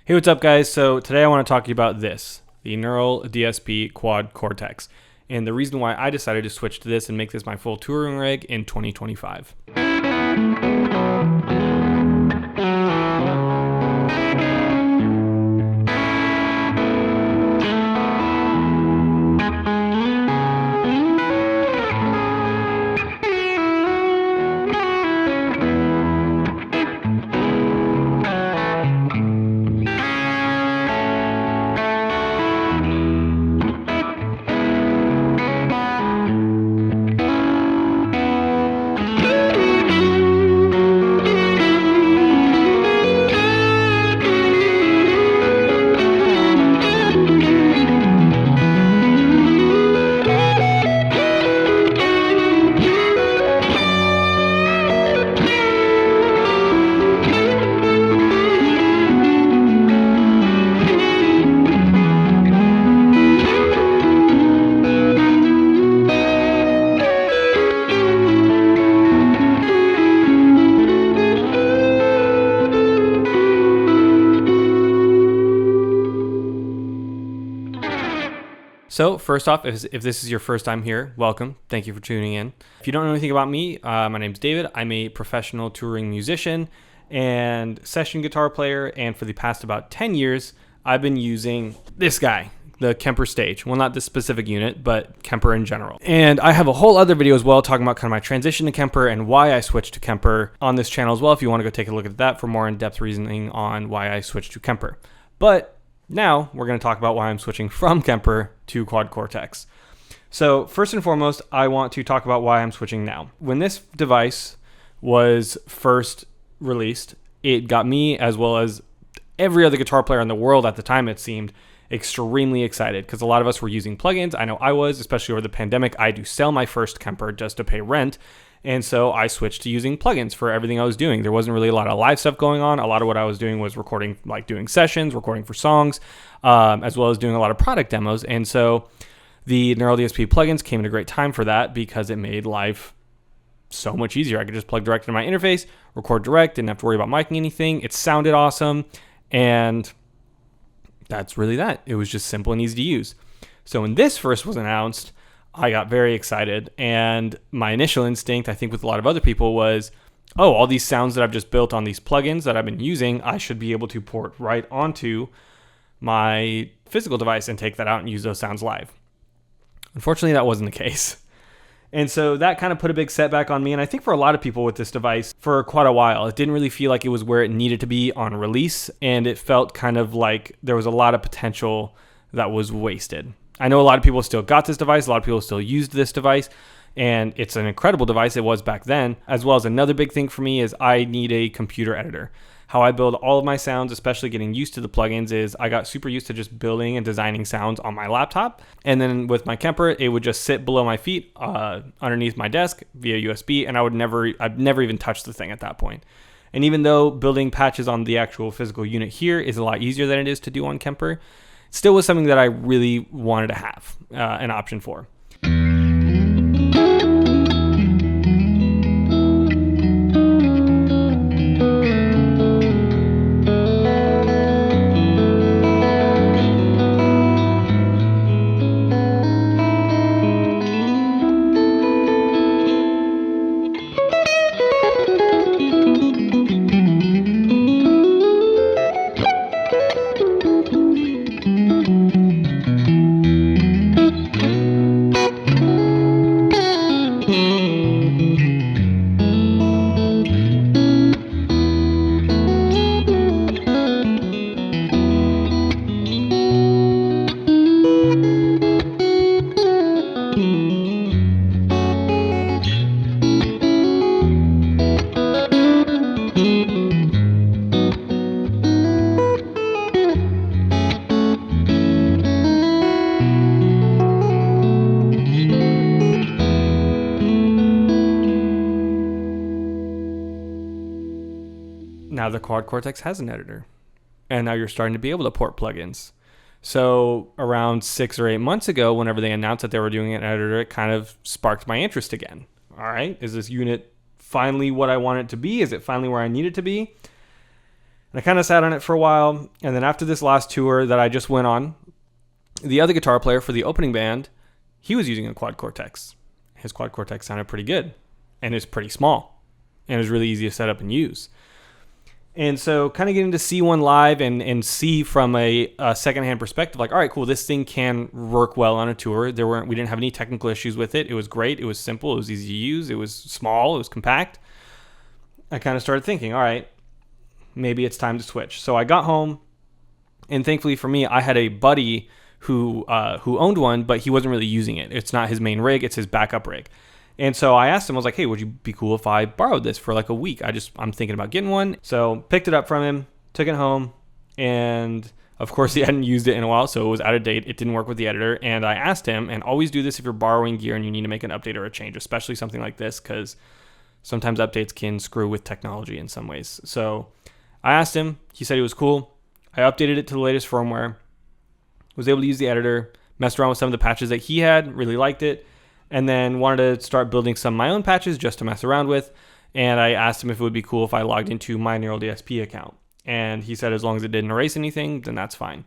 Hey, what's up guys? So today I want to talk to you about this, the Neural DSP Quad Cortex, and the reason why I decided to switch to this and make this my full touring rig in 2025. So first off, if this is your first time here, welcome. Thank you for tuning in. If you don't know anything about me, my name's David. I'm a professional touring musician and session guitar player. And for the past about 10 years, I've been using this guy, the Kemper Stage. Well, not this specific unit, but Kemper in general. And I have a whole other video as well talking about kind of my transition to Kemper and why I switched to Kemper on this channel as well. If you want to go take a look at that for more in-depth reasoning on why I switched to Kemper. But now we're going to talk about why I'm switching from Kemper to Quad Cortex. So first and foremost, I want to talk about why I'm switching now. When this device was first released, it got me, as well as every other guitar player in the world at the time, it seemed, extremely excited because a lot of us were using plugins. I know I was, especially over the pandemic. I do sell my first Kemper just to pay rent. And so I switched to using plugins for everything I was doing. There wasn't really a lot of live stuff going on. A lot of what I was doing was recording, like doing sessions, recording for songs, as well as doing a lot of product demos. And so the Neural DSP plugins came at a great time for that because it made life so much easier. I could just plug direct into my interface, record direct, didn't have to worry about miking anything. It sounded awesome. And that's really that. It was just simple and easy to use. So when this first was announced, I got very excited, and my initial instinct, I think with a lot of other people, was, oh, all these sounds that I've just built on these plugins that I've been using, I should be able to port right onto my physical device and take that out and use those sounds live. Unfortunately, that wasn't the case. And so that kind of put a big setback on me, and I think for a lot of people with this device for quite a while. It didn't really feel like it was where it needed to be on release, and it felt kind of like there was a lot of potential that was wasted. I know a lot of people still got this device. A lot of people still used this device, and it's an incredible device. It was back then, as well as another big thing for me is I need a computer editor. How I build all of my sounds, especially getting used to the plugins, is I got super used to just building and designing sounds on my laptop. And then with my Kemper, it would just sit below my feet underneath my desk via USB, and I've never even touched the thing at that point. And even though building patches on the actual physical unit here is a lot easier than it is to do on Kemper, still was something that I really wanted to have an option for. Now the Quad Cortex has an editor, and now you're starting to be able to port plugins. So around 6 or 8 months ago, whenever they announced that they were doing an editor, it kind of sparked my interest again. All right, is this unit finally what I want it to be? Is it finally where I need it to be? And I kind of sat on it for a while. And then after this last tour that I just went on, the other guitar player for the opening band, he was using a Quad Cortex. His Quad Cortex sounded pretty good, and it's pretty small, and it was really easy to set up and use. And so kind of getting to see one live and see from a secondhand perspective, like, all right, cool, this thing can work well on a tour. We didn't have any technical issues with it. It was great. It was simple. It was easy to use. It was small. It was compact. I kind of started thinking, all right, maybe it's time to switch. So I got home, and thankfully for me, I had a buddy who owned one, but he wasn't really using it. It's not his main rig. It's his backup rig. And so I asked him, I was like, hey, would you be cool if I borrowed this for like a week? I'm thinking about getting one. So picked it up from him, took it home, and of course he hadn't used it in a while, so it was out of date. It didn't work with the editor. And I asked him, and always do this if you're borrowing gear and you need to make an update or a change, especially something like this, because sometimes updates can screw with technology in some ways. So I asked him, he said he was cool. I updated it to the latest firmware, was able to use the editor, messed around with some of the patches that he had, really liked it, and then wanted to start building some of my own patches just to mess around with. And I asked him if it would be cool if I logged into my Neural DSP account. And he said as long as it didn't erase anything, then that's fine.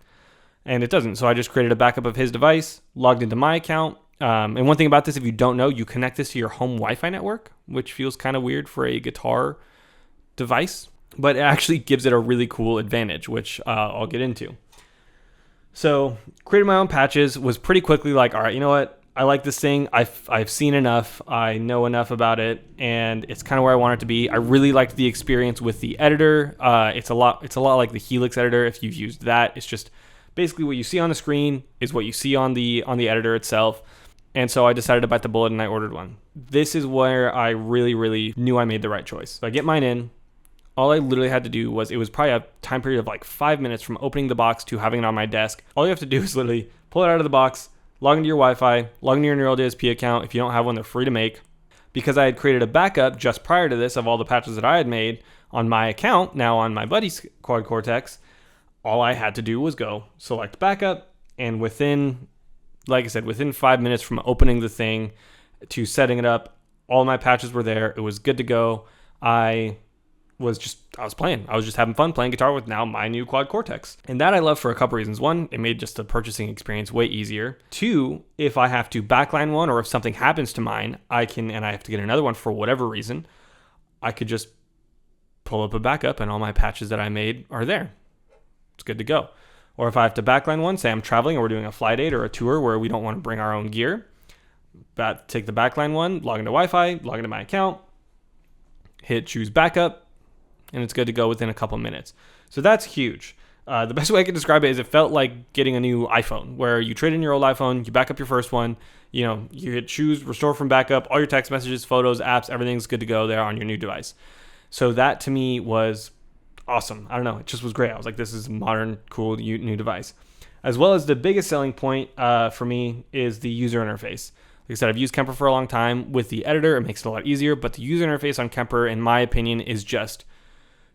And it doesn't. So I just created a backup of his device, logged into my account. And one thing about this, if you don't know, you connect this to your home Wi-Fi network, which feels kind of weird for a guitar device, but it actually gives it a really cool advantage, which I'll get into. So created my own patches, was pretty quickly like, all right, you know what? I like this thing. I've seen enough. I know enough about it, and it's kind of where I want it to be. I really liked the experience with the editor. It's a lot like the Helix editor. If you've used that, it's just basically what you see on the screen is what you see on the editor itself. And so I decided to bite the bullet and I ordered one. This is where I really, really knew I made the right choice. So I get mine in. All I literally had to do was, it was probably a time period of like 5 minutes from opening the box to having it on my desk. All you have to do is literally pull it out of the box, log into your Wi-Fi, log into your Neural DSP account. If you don't have one, they're free to make. Because I had created a backup just prior to this of all the patches that I had made on my account, now on my buddy's Quad Cortex, all I had to do was go select backup, and within 5 minutes from opening the thing to setting it up, all my patches were there. It was good to go. I was playing. I was just having fun playing guitar with now my new Quad Cortex. And that I love for a couple reasons. One, it made just the purchasing experience way easier. Two, if I have to backline one or if something happens to mine, I have to get another one for whatever reason, I could just pull up a backup and all my patches that I made are there. It's good to go. Or if I have to backline one, say I'm traveling or we're doing a fly date or a tour where we don't want to bring our own gear, take the backline one, log into Wi-Fi, log into my account, hit choose backup, and it's good to go within a couple minutes. So that's huge. The best way I can describe it is it felt like getting a new iPhone, where you trade in your old iPhone, you back up your first one, you hit choose, restore from backup, all your text messages, photos, apps, everything's good to go there on your new device. So that to me was awesome. I don't know, it just was great. I was like, this is a modern, cool, new device. As well as the biggest selling point for me is the user interface. Like I said, I've used Kemper for a long time. With the editor, it makes it a lot easier, but the user interface on Kemper, in my opinion, is just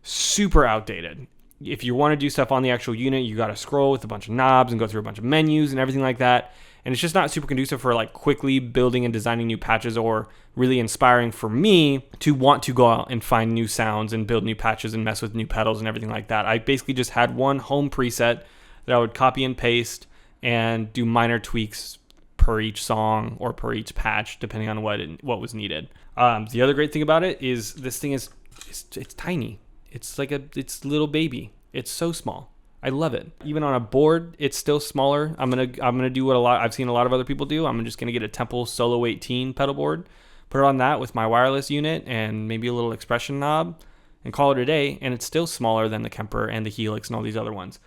super outdated. If you want to do stuff on the actual unit, you got to scroll with a bunch of knobs and go through a bunch of menus and everything like that. And it's just not super conducive for like quickly building and designing new patches, or really inspiring for me to want to go out and find new sounds and build new patches and mess with new pedals and everything like that. I basically just had one home preset that I would copy and paste and do minor tweaks per each song or per each patch, depending on what was needed. The other great thing about it is this thing it's tiny. It's like it's little baby. It's so small. I love it. Even on a board, it's still smaller. I'm gonna do what I've seen a lot of other people do. I'm just gonna get a Temple Solo 18 pedal board, put it on that with my wireless unit and maybe a little expression knob, and call it a day. And it's still smaller than the Kemper and the Helix and all these other ones.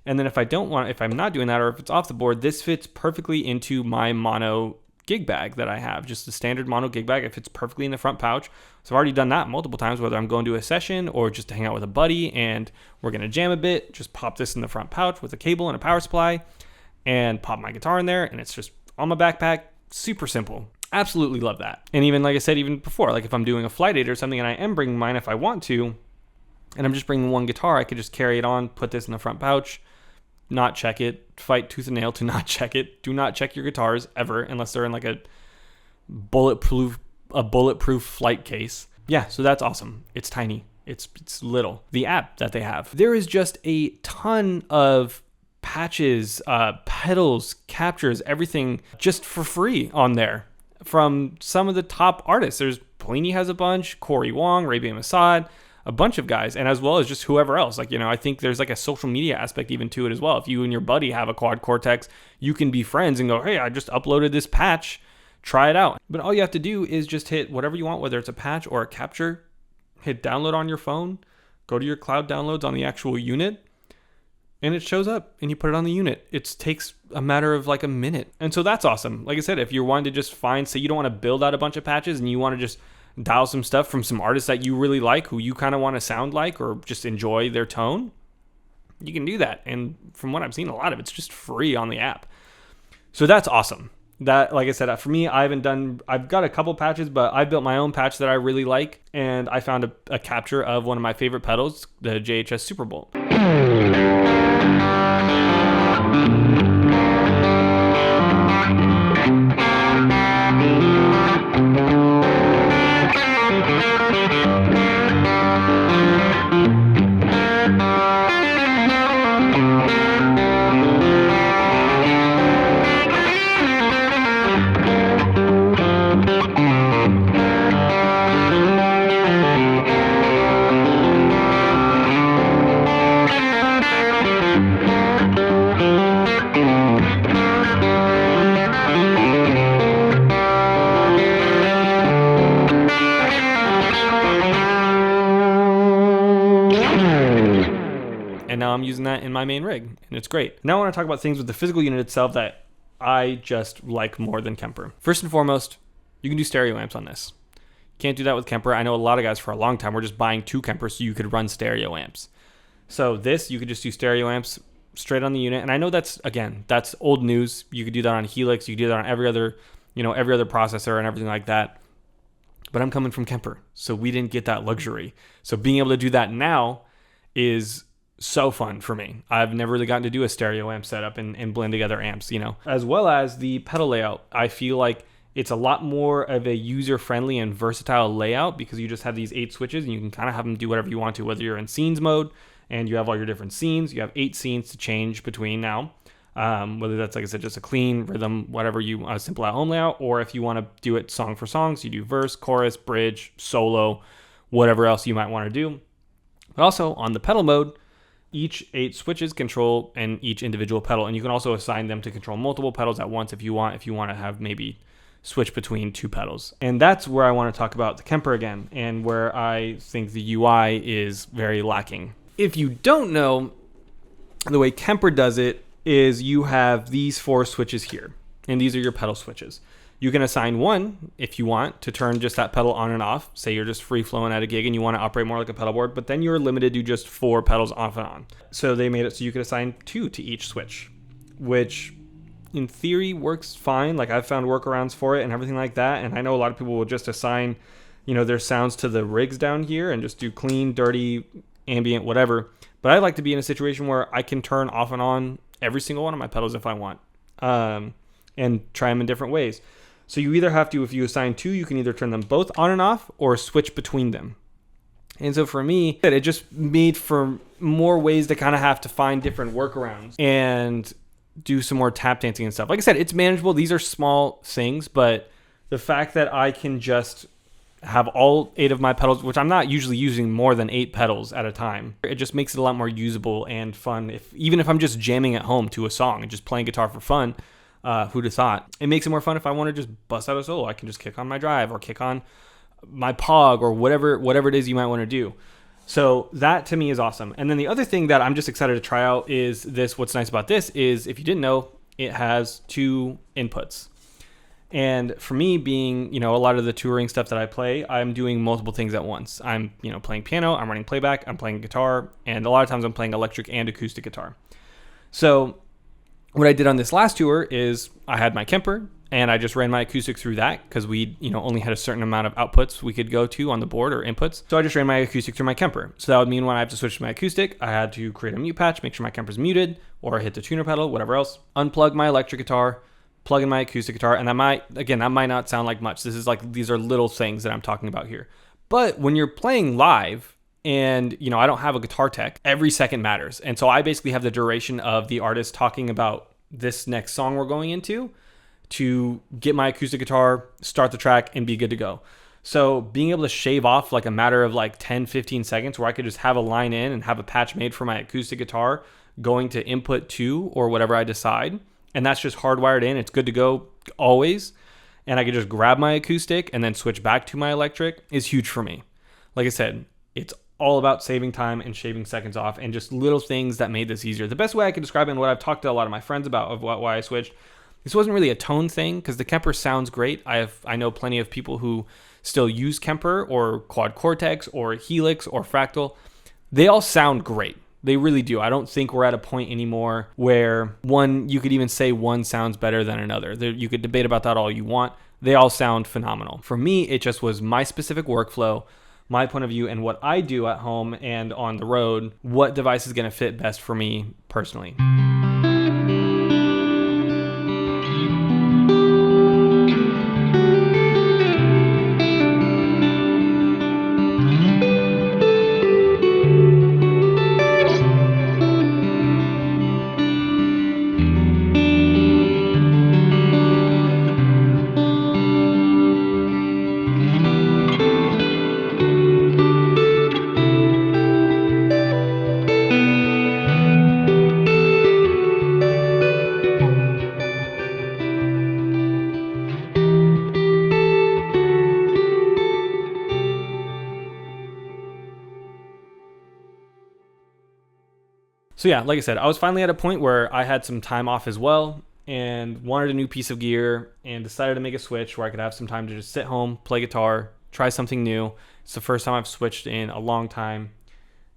And then if I'm not doing that, or if it's off the board, this fits perfectly into my mono gig bag that I have, just a standard mono gig bag. It fits perfectly in the front pouch. So I've already done that multiple times, whether I'm going to a session or just to hang out with a buddy and we're going to jam a bit, just pop this in the front pouch with a cable and a power supply and pop my guitar in there, and it's just on my backpack. Super simple. Absolutely love that. And even like I said, even before, like if I'm doing a flight date or something and I am bringing mine if I want to, and I'm just bringing one guitar, I could just carry it on, put this in the front pouch, not check it, fight tooth and nail to not check it. Do not check your guitars ever unless they're in like a bulletproof flight case. Yeah, so that's awesome. It's tiny. It's little. The app that they have, there is just a ton of patches, pedals, captures, everything just for free on there from some of the top artists. There's Pliny has a bunch, Corey Wong, Ray Assad, a bunch of guys, and as well as just whoever else. Like, I think there's like a social media aspect even to it as well. If you and your buddy have a Quad Cortex, you can be friends and go, hey, I just uploaded this patch, try it out. But all you have to do is just hit whatever you want, whether it's a patch or a capture, hit download on your phone, go to your cloud downloads on the actual unit, and it shows up and you put it on the unit. It takes a matter of like a minute. And so that's awesome. Like I said, if you're wanting to just find, say you don't want to build out a bunch of patches and you want to just dial some stuff from some artists that you really like, who you kind of want to sound like or just enjoy their tone, you can do that. And from what I've seen, a lot of it's just free on the app. So that's awesome. That, like I said, for me, I've got a couple patches, but I built my own patch that I really like. And I found a capture of one of my favorite pedals, the JHS Super Bolt. And now I'm using that in my main rig, and it's great. Now I want to talk about things with the physical unit itself that I just like more than Kemper. First and foremost, you can do stereo amps on this. You can't do that with Kemper. I know a lot of guys for a long time were just buying 2 Kempers so you could run stereo amps. So this, you could just do stereo amps straight on the unit. And I know that's old news. You could do that on Helix. You could do that on every other processor and everything like that. But I'm coming from Kemper, so we didn't get that luxury. So being able to do that now is so fun for me. I've never really gotten to do a stereo amp setup and blend together amps, as well as the pedal layout. I feel like it's a lot more of a user-friendly and versatile layout because you just have these 8 switches and you can kind of have them do whatever you want to, whether you're in scenes mode and you have all your different scenes. You have 8 scenes to change between now, whether that's, like I said, just a clean rhythm, whatever you want, a simple at-home layout, or if you want to do it song for song, so you do verse, chorus, bridge, solo, whatever else you might want to do. But also on the pedal mode, each 8 switches control and each individual pedal, and you can also assign them to control multiple pedals at once if you want to have maybe switch between 2 pedals. And that's where I want to talk about the Kemper again, and where I think the UI is very lacking. If you don't know, the way Kemper does it is you have these 4 switches here, and these are your pedal switches. You can assign one if you want to turn just that pedal on and off. Say you're just free flowing at a gig and you want to operate more like a pedal board, but then you're limited to just 4 pedals off and on. So they made it so you could assign 2 to each switch, which in theory works fine. Like, I've found workarounds for it and everything like that. And I know a lot of people will just assign, their sounds to the rigs down here and just do clean, dirty, ambient, whatever. But I like to be in a situation where I can turn off and on every single one of my pedals if I want, and try them in different ways. So you either have to, if you assign 2, you can either turn them both on and off or switch between them. And so for me, it just made for more ways to kind of have to find different workarounds and do some more tap dancing and stuff. Like I said, it's manageable. These are small things, but the fact that I can just have all 8 of my pedals, which I'm not usually using more than 8 pedals at a time, it just makes it a lot more usable and fun. Even if I'm just jamming at home to a song and just playing guitar for fun, who'd have thought? It makes it more fun if I want to just bust out a solo. I can just kick on my drive or kick on my Pog or whatever it is you might want to do. So that to me is awesome. And then the other thing that I'm just excited to try out is this. What's nice about this is, if you didn't know, it has 2 inputs. And for me, being, a lot of the touring stuff that I play, I'm doing multiple things at once. I'm, playing piano, I'm running playback, I'm playing guitar, and a lot of times I'm playing electric and acoustic guitar. So what I did on this last tour is I had my Kemper and I just ran my acoustic through that because we, only had a certain amount of outputs we could go to on the board or inputs. So I just ran my acoustic through my Kemper. So that would mean when I have to switch to my acoustic, I had to create a mute patch, make sure my Kemper's muted, or hit the tuner pedal, whatever else, unplug my electric guitar, plug in my acoustic guitar, and that might not sound like much. These are little things that I'm talking about here. But when you're playing live And, I don't have a guitar tech. Every second matters. And so I basically have the duration of the artist talking about this next song we're going into to get my acoustic guitar, start the track, and be good to go. So being able to shave off like a matter of like 10, 15 seconds where I could just have a line in and have a patch made for my acoustic guitar going to input 2 or whatever I decide. And that's just hardwired in. It's good to go always. And I could just grab my acoustic and then switch back to my electric is huge for me. Like I said, it's all about saving time and shaving seconds off and just little things that made this easier. The best way I can describe it and what I've talked to a lot of my friends about of why I switched, this wasn't really a tone thing because the Kemper sounds great. I know plenty of people who still use Kemper or Quad Cortex or Helix or Fractal. They all sound great. They really do. I don't think we're at a point anymore where you could even say one sounds better than another. You could debate about that all you want. They all sound phenomenal. For me, it just was my specific workflow, my point of view, and what I do at home and on the road, what device is going to fit best for me personally. So yeah, like I said, I was finally at a point where I had some time off as well and wanted a new piece of gear and decided to make a switch where I could have some time to just sit home, play guitar, try something new. It's the first time I've switched in a long time.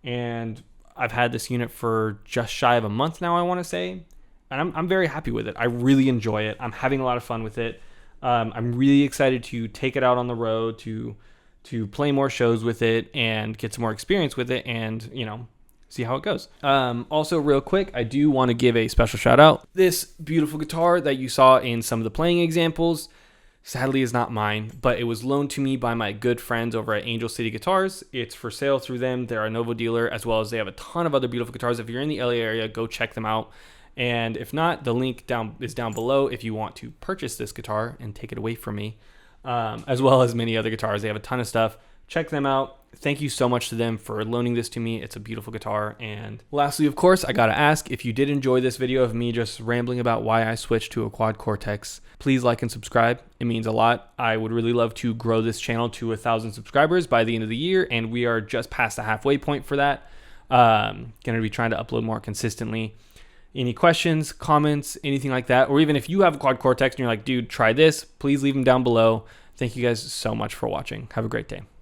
And I've had this unit for just shy of a month now, I want to say. And I'm very happy with it. I really enjoy it. I'm having a lot of fun with it. I'm really excited to take it out on the road, to play more shows with it and get some more experience with it and, see how it goes. Also, real quick, I do want to give a special shout out. This beautiful guitar that you saw in some of the playing examples, sadly is not mine, but it was loaned to me by my good friends over at Angel City Guitars. It's for sale through them. They're a Novo dealer, as well as they have a ton of other beautiful guitars. If you're in the LA area, go check them out. And if not, the link is down below if you want to purchase this guitar and take it away from me, as well as many other guitars. They have a ton of stuff. Check them out. Thank you so much to them for loaning this to me. It's a beautiful guitar. And lastly, of course, I gotta ask, if you did enjoy this video of me just rambling about why I switched to a Quad Cortex, please like and subscribe. It means a lot. I would really love to grow this channel to 1,000 subscribers by the end of the year, and we are just past the halfway point for that. Gonna be trying to upload more consistently. Any questions, comments, anything like that, or even if you have a Quad Cortex and you're like, dude, try this, please leave them down below. Thank you guys so much for watching. Have a great day.